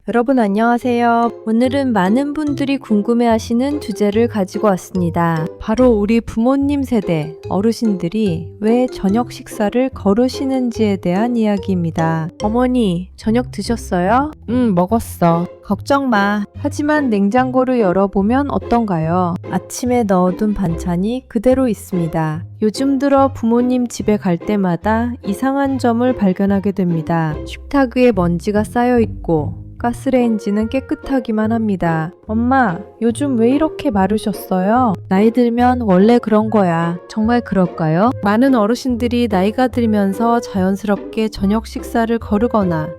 여러분 안녕하세요. 오늘은 많은 분들이 궁금해하시는 주제를 가지고 왔습니다. 바로 우리 부모님 세대 어르신들이 왜 저녁 식사를 거르시는지에 대한 이야기입니다. 어머니, 저녁 드셨어요? 응, 먹었어. 걱정 마. 하지만 냉장고를 열어보면 어떤가요? 아침에 넣어둔 반찬이 그대로 있습니다. 요즘 들어 부모님 집에 갈 때마다 이상한 점을 발견하게 됩니다. 식탁 위에 먼지가 쌓여 있고 가스레인지는 깨끗하기만 합니다. 엄마, 요즘 왜 이렇게 마르셨어요? 나이 들면 원래 그런 거야. 정말 그럴까요? 많은 어르신들이 나이가 들면서 자연스럽게 저녁 식사를 거르거나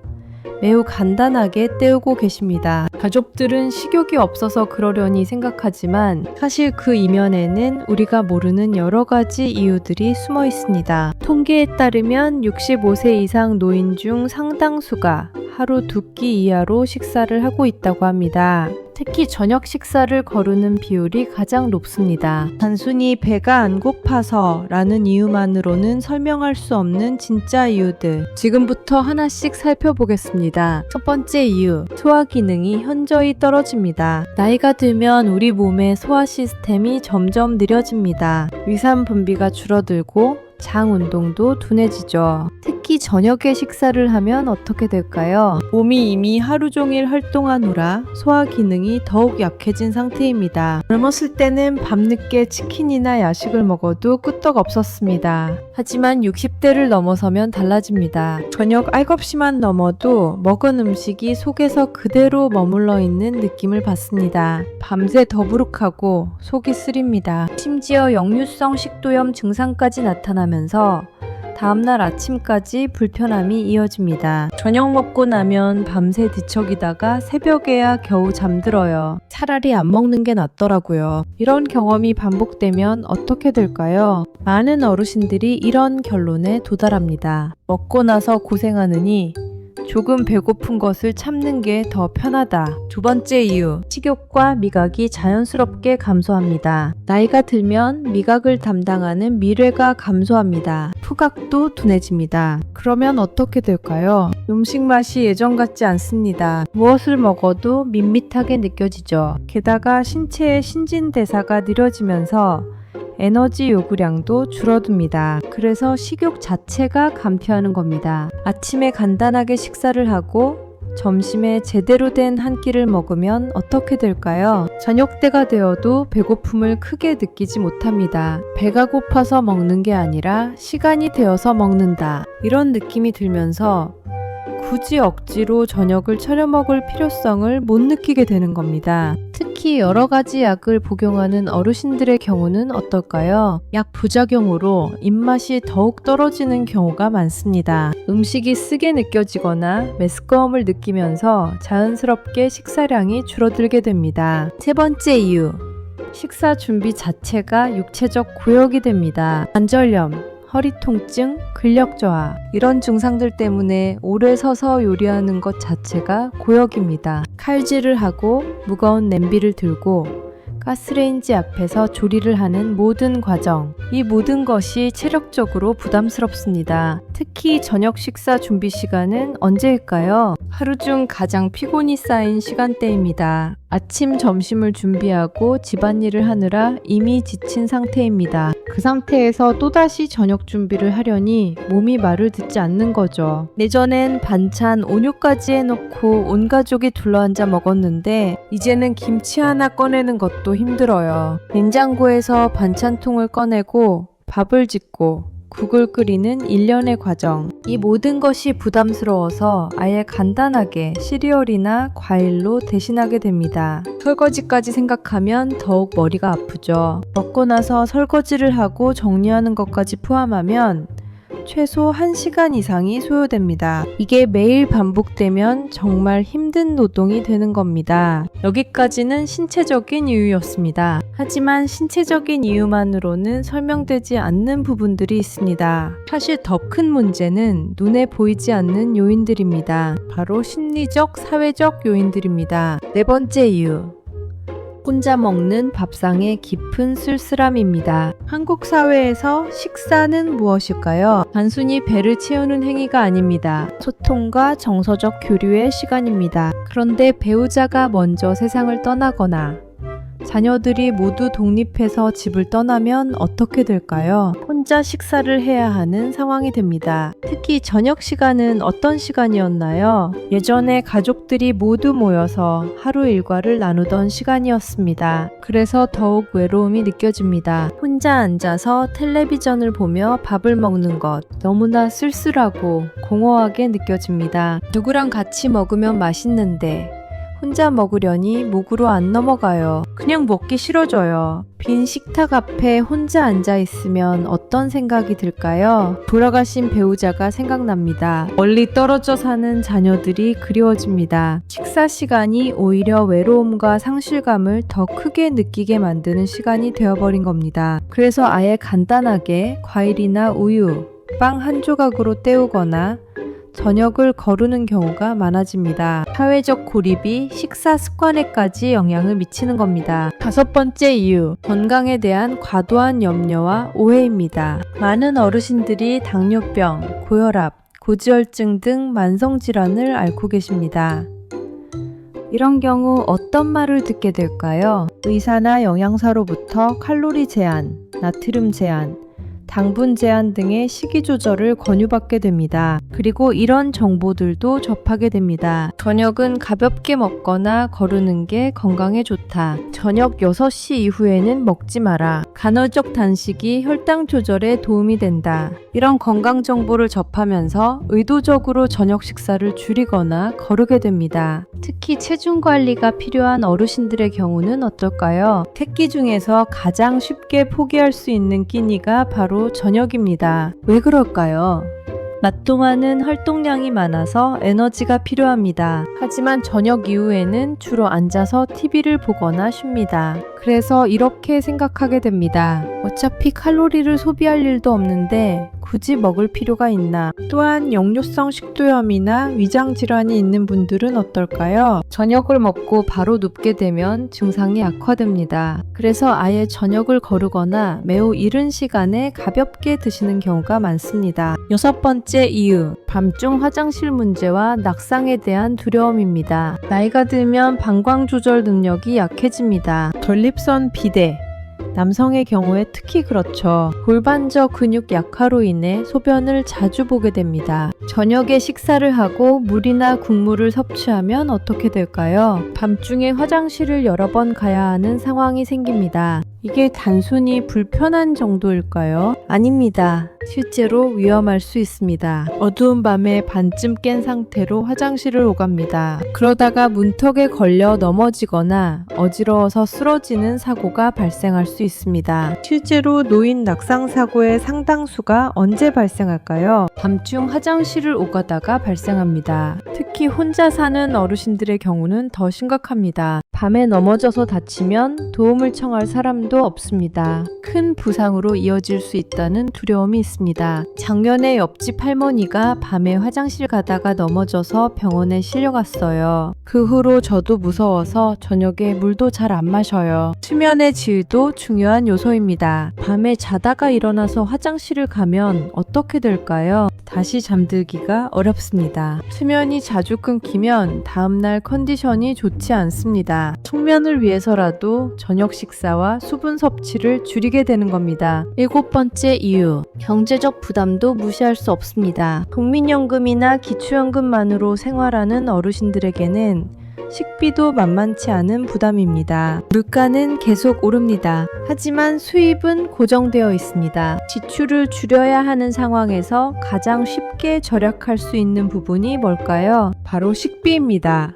매우 간단하게 때우고 계십니다. 가족들은 식욕이 없어서 그러려니 생각하지만 사실 그 이면에는 우리가 모르는 여러 가지 이유들이 숨어 있습니다. 통계에 따르면 65세 이상 노인 중 상당수가 하루 2끼 이하로 식사를 하고 있다고 합니다. 특히 저녁 식사를 거르는 비율이 가장 높습니다. 단순히 배가 안 고파서 라는 이유만으로는 설명할 수 없는 진짜 이유들. 지금부터 하나씩 살펴보겠습니다. 첫 번째 이유, 소화 기능이 현저히 떨어집니다. 나이가 들면 우리 몸의 소화 시스템이 점점 느려집니다. 위산 분비가 줄어들고 장 운동도 둔해지죠. 특히 저녁에 식사를 하면 어떻게 될까요? 몸이 이미 하루 종일 활동하느라 소화 기능이 더욱 약해진 상태입니다. 젊었을 때는 밤늦게 치킨이나 야식을 먹어도 끄떡 없었습니다. 하지만 60대를 넘어서면 달라집니다. 저녁 9시만 넘어도 먹은 음식이 속에서 그대로 머물러 있는 느낌을 받습니다. 밤새 더부룩하고 속이 쓰립니다. 심지어 역류성 식도염 증상까지 나타나면서 다음날 아침까지 불편함이 이어집니다. 저녁 먹고 나면 밤새 뒤척이다가 새벽에야 겨우 잠들어요. 차라리 안 먹는 게 낫더라고요. 이런 경험이 반복되면 어떻게 될까요? 많은 어르신들이 이런 결론에 도달합니다. 먹고 나서 고생하느니 조금 배고픈 것을 참는 게 더 편하다. 두 번째 이유, 식욕과 미각이 자연스럽게 감소합니다. 나이가 들면 미각을 담당하는 미뢰가 감소합니다. 후각도 둔해집니다. 그러면 어떻게 될까요? 음식 맛이 예전 같지 않습니다. 무엇을 먹어도 밋밋하게 느껴지죠. 게다가 신체의 신진대사가 느려지면서 에너지 요구량도 줄어듭니다. 그래서 식욕 자체가 감퇴하는 겁니다. 아침에 간단하게 식사를 하고 점심에 제대로 된 한 끼를 먹으면 어떻게 될까요? 저녁 때가 되어도 배고픔을 크게 느끼지 못합니다. 배가 고파서 먹는 게 아니라 시간이 되어서 먹는다. 이런 느낌이 들면서 굳이 억지로 저녁을 차려 먹을 필요성을 못 느끼게 되는 겁니다. 특히 여러 가지 약을 복용하는 어르신들의 경우는 어떨까요? 약 부작용으로 입맛이 더욱 떨어지는 경우가 많습니다. 음식이 쓰게 느껴지거나 메스꺼움을 느끼면서 자연스럽게 식사량이 줄어들게 됩니다. 세 번째 이유, 식사 준비 자체가 육체적 고역이 됩니다. 관절염, 허리 통증, 근력 저하 이런 증상들 때문에 오래 서서 요리하는 것 자체가 고역입니다. 칼질을 하고 무거운 냄비를 들고 가스레인지 앞에서 조리를 하는 모든 과정, 이 모든 것이 체력적으로 부담스럽습니다. 특히 저녁 식사 준비 시간은 언제일까요? 하루 중 가장 피곤이 쌓인 시간대입니다. 아침, 점심을 준비하고 집안일을 하느라 이미 지친 상태입니다. 그 상태에서 또다시 저녁 준비를 하려니 몸이 말을 듣지 않는 거죠. 예전엔 반찬 5, 6가지 해놓고 온 가족이 둘러앉아 먹었는데 이제는 김치 하나 꺼내는 것도 힘들어요. 냉장고에서 반찬통을 꺼내고 밥을 짓고 국을 끓이는 일련의 과정, 이 모든 것이 부담스러워서 아예 간단하게 시리얼이나 과일로 대신하게 됩니다. 설거지까지 생각하면 더욱 머리가 아프죠. 먹고 나서 설거지를 하고 정리하는 것까지 포함하면 최소 1시간 이상이 소요됩니다. 이게 매일 반복되면 정말 힘든 노동이 되는 겁니다. 여기까지는 신체적인 이유였습니다. 하지만 신체적인 이유만으로는 설명되지 않는 부분들이 있습니다. 사실 더 큰 문제는 눈에 보이지 않는 요인들입니다. 바로 심리적, 사회적 요인들입니다. 네 번째 이유, 혼자 먹는 밥상의 깊은 쓸쓸함입니다. 한국 사회에서 식사는 무엇일까요? 단순히 배를 채우는 행위가 아닙니다. 소통과 정서적 교류의 시간입니다. 그런데 배우자가 먼저 세상을 떠나거나 자녀들이 모두 독립해서 집을 떠나면 어떻게 될까요? 혼자 식사를 해야 하는 상황이 됩니다. 특히 저녁 시간은 어떤 시간이었나요? 예전에 가족들이 모두 모여서 하루 일과를 나누던 시간이었습니다. 그래서 더욱 외로움이 느껴집니다. 혼자 앉아서 텔레비전을 보며 밥을 먹는 것, 너무나 쓸쓸하고 공허하게 느껴집니다. 누구랑 같이 먹으면 맛있는데 혼자 먹으려니 목으로 안 넘어가요. 그냥 먹기 싫어져요. 빈 식탁 앞에 혼자 앉아 있으면 어떤 생각이 들까요? 돌아가신 배우자가 생각납니다. 멀리 떨어져 사는 자녀들이 그리워집니다. 식사 시간이 오히려 외로움과 상실감을 더 크게 느끼게 만드는 시간이 되어버린 겁니다. 그래서 아예 간단하게 과일이나 우유, 빵 한 조각으로 때우거나 저녁을 거르는 경우가 많아집니다. 사회적 고립이 식사 습관에까지 영향을 미치는 겁니다. 5번째 이유, 건강에 대한 과도한 염려와 오해입니다. 많은 어르신들이 당뇨병, 고혈압, 고지혈증 등 만성질환을 앓고 계십니다. 이런 경우 어떤 말을 듣게 될까요? 의사나 영양사로부터 칼로리 제한, 나트륨 제한, 당분 제한 등의 식이 조절을 권유받게 됩니다. 그리고 이런 정보들도 접하게 됩니다. 저녁은 가볍게 먹거나 거르는 게 건강에 좋다. 저녁 6시 이후에는 먹지 마라. 간헐적 단식이 혈당 조절에 도움이 된다. 이런 건강 정보를 접하면서 의도적으로 저녁 식사를 줄이거나 거르게 됩니다. 특히 체중 관리가 필요한 어르신들의 경우는 어떨까요? 새끼 중에서 가장 쉽게 포기할 수 있는 끼니가 바로 저녁입니다. 왜 그럴까요? 낮 동안은 활동량이 많아서 에너지가 필요합니다. 하지만 저녁 이후에는 주로 앉아서 TV를 보거나 쉽니다. 그래서 이렇게 생각하게 됩니다. 어차피 칼로리를 소비할 일도 없는데 굳이 먹을 필요가 있나? 또한 역류성 식도염이나 위장 질환이 있는 분들은 어떨까요? 저녁을 먹고 바로 눕게 되면 증상이 악화됩니다. 그래서 아예 저녁을 거르거나 매우 이른 시간에 가볍게 드시는 경우가 많습니다. 6번째 이유, 밤중 화장실 문제와 낙상에 대한 두려움입니다. 나이가 들면 방광 조절 능력이 약해집니다. 전립선 비대, 남성의 경우에 특히 그렇죠. 골반저 근육 약화로 인해 소변을 자주 보게 됩니다. 저녁에 식사를 하고 물이나 국물을 섭취하면 어떻게 될까요? 밤중에 화장실을 여러 번 가야 하는 상황이 생깁니다. 이게 단순히 불편한 정도일까요? 아닙니다. 실제로 위험할 수 있습니다. 어두운 밤에 반쯤 깬 상태로 화장실을 오갑니다. 그러다가 문턱에 걸려 넘어지거나 어지러워서 쓰러지는 사고가 발생할 수 있습니다. 실제로 노인 낙상 사고의 상당수가 언제 발생할까요? 밤중 화장실을 오가다가 발생합니다. 특히 혼자 사는 어르신들의 경우는 더 심각합니다. 밤에 넘어져서 다치면 도움을 청할 사람도 없습니다. 큰 부상으로 이어질 수 있다는 두려움이 있습니다. 작년에 옆집 할머니가 밤에 화장실 가다가 넘어져서 병원에 실려갔어요. 그 후로 저도 무서워서 저녁에 물도 잘 안 마셔요. 수면의 질도 중요한 요소입니다. 밤에 자다가 일어나서 화장실을 가면 어떻게 될까요? 다시 잠들기가 어렵습니다. 수면이 자주 끊기면 다음날 컨디션이 좋지 않습니다. 숙면을 위해서라도 저녁 식사와 수분 섭취를 줄이게 되는 겁니다. 7번째 이유, 경제적 부담도 무시할 수 없습니다. 국민연금이나 기초연금만으로 생활하는 어르신들에게는 식비도 만만치 않은 부담입니다. 물가는 계속 오릅니다. 하지만 수입은 고정되어 있습니다. 지출을 줄여야 하는 상황에서 가장 쉽게 절약할 수 있는 부분이 뭘까요? 바로 식비입니다.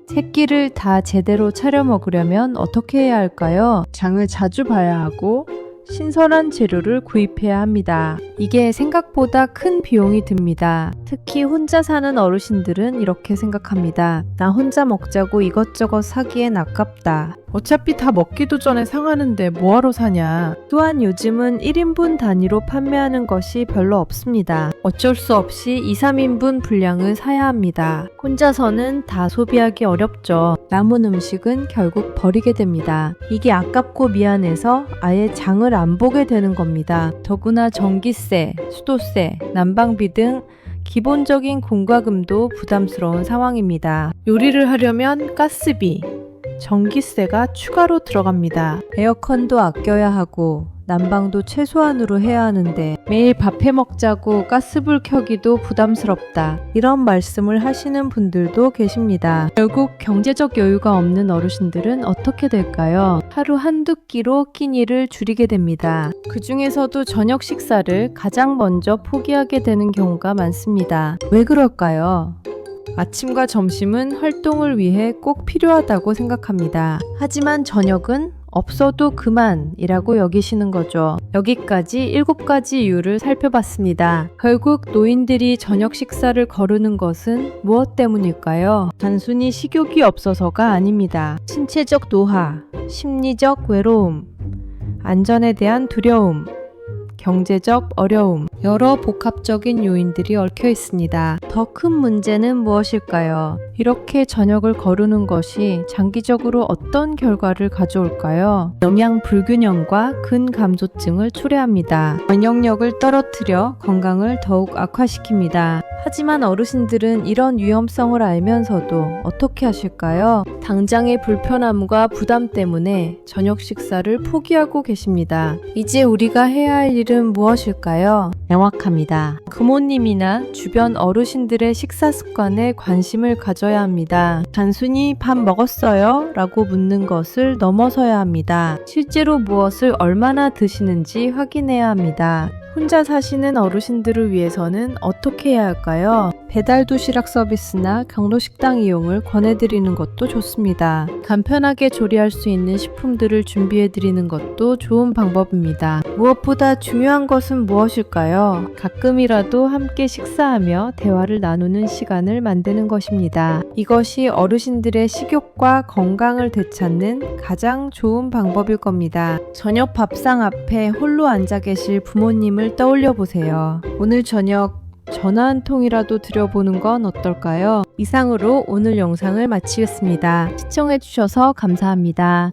세 끼를 다 제대로 차려 먹으려면 어떻게 해야 할까요? 장을 자주 봐야 하고 신선한 재료를 구입해야 합니다. 이게 생각보다 큰 비용이 듭니다. 특히 혼자 사는 어르신들은 이렇게 생각합니다. 나 혼자 먹자고 이것저것 사기엔 아깝다. 어차피 다 먹기도 전에 상하는데 뭐하러 사냐. 또한 요즘은 1인분 단위로 판매하는 것이 별로 없습니다. 어쩔 수 없이 2, 3인분 분량을 사야 합니다. 혼자서는 다 소비하기 어렵죠. 남은 음식은 결국 버리게 됩니다. 이게 아깝고 미안해서 아예 장을 안 보게 되는 겁니다. 더구나 전기세, 수도세, 난방비 등 기본적인 공과금도 부담스러운 상황입니다. 요리를 하려면 가스비, 전기세가 추가로 들어갑니다. 에어컨도 아껴야 하고 난방도 최소한으로 해야 하는데 매일 밥 해 먹자고 가스불 켜기도 부담스럽다. 이런 말씀을 하시는 분들도 계십니다. 결국 경제적 여유가 없는 어르신들은 어떻게 될까요? 하루 한두 끼로 끼니를 줄이게 됩니다. 그 중에서도 저녁 식사를 가장 먼저 포기하게 되는 경우가 많습니다. 왜 그럴까요? 아침과 점심은 활동을 위해 꼭 필요하다고 생각합니다. 하지만 저녁은 없어도 그만이라고 여기시는 거죠. 여기까지 7가지 이유를 살펴봤습니다. 결국 노인들이 저녁 식사를 거르는 것은 무엇 때문일까요? 단순히 식욕이 없어서가 아닙니다. 신체적 노화, 심리적 외로움, 안전에 대한 두려움, 경제적 어려움, 여러 복합적인 요인들이 얽혀 있습니다. 더 큰 문제는 무엇일까요? 이렇게 저녁을 거르는 것이 장기적으로 어떤 결과를 가져올까요? 영양 불균형과 근감소증을 초래합니다. 면역력을 떨어뜨려 건강을 더욱 악화시킵니다. 하지만 어르신들은 이런 위험성을 알면서도 어떻게 하실까요? 당장의 불편함과 부담 때문에 저녁 식사를 포기하고 계십니다. 이제 우리가 해야 할 일은 무엇일까요? 명확합니다. 부모님이나 주변 어르신들의 식사 습관에 관심을 가져야 합니다. 단순히 밥 먹었어요? 라고 묻는 것을 넘어서야 합니다. 실제로 무엇을 얼마나 드시는지 확인해야 합니다. 혼자 사시는 어르신들을 위해서는 어떻게 해야 할까요? 배달 도시락 서비스나 경로식당 이용을 권해드리는 것도 좋습니다. 간편하게 조리할 수 있는 식품들을 준비해드리는 것도 좋은 방법입니다. 무엇보다 중요한 것은 무엇일까요? 가끔이라도 함께 식사하며 대화를 나누는 시간을 만드는 것입니다. 이것이 어르신들의 식욕과 건강을 되찾는 가장 좋은 방법일 겁니다. 저녁 밥상 앞에 홀로 앉아 계실 부모님을 떠올려 보세요. 오늘 저녁 전화 한 통이라도 드려보는 건 어떨까요? 이상으로 오늘 영상을 마치겠습니다. 시청해주셔서 감사합니다.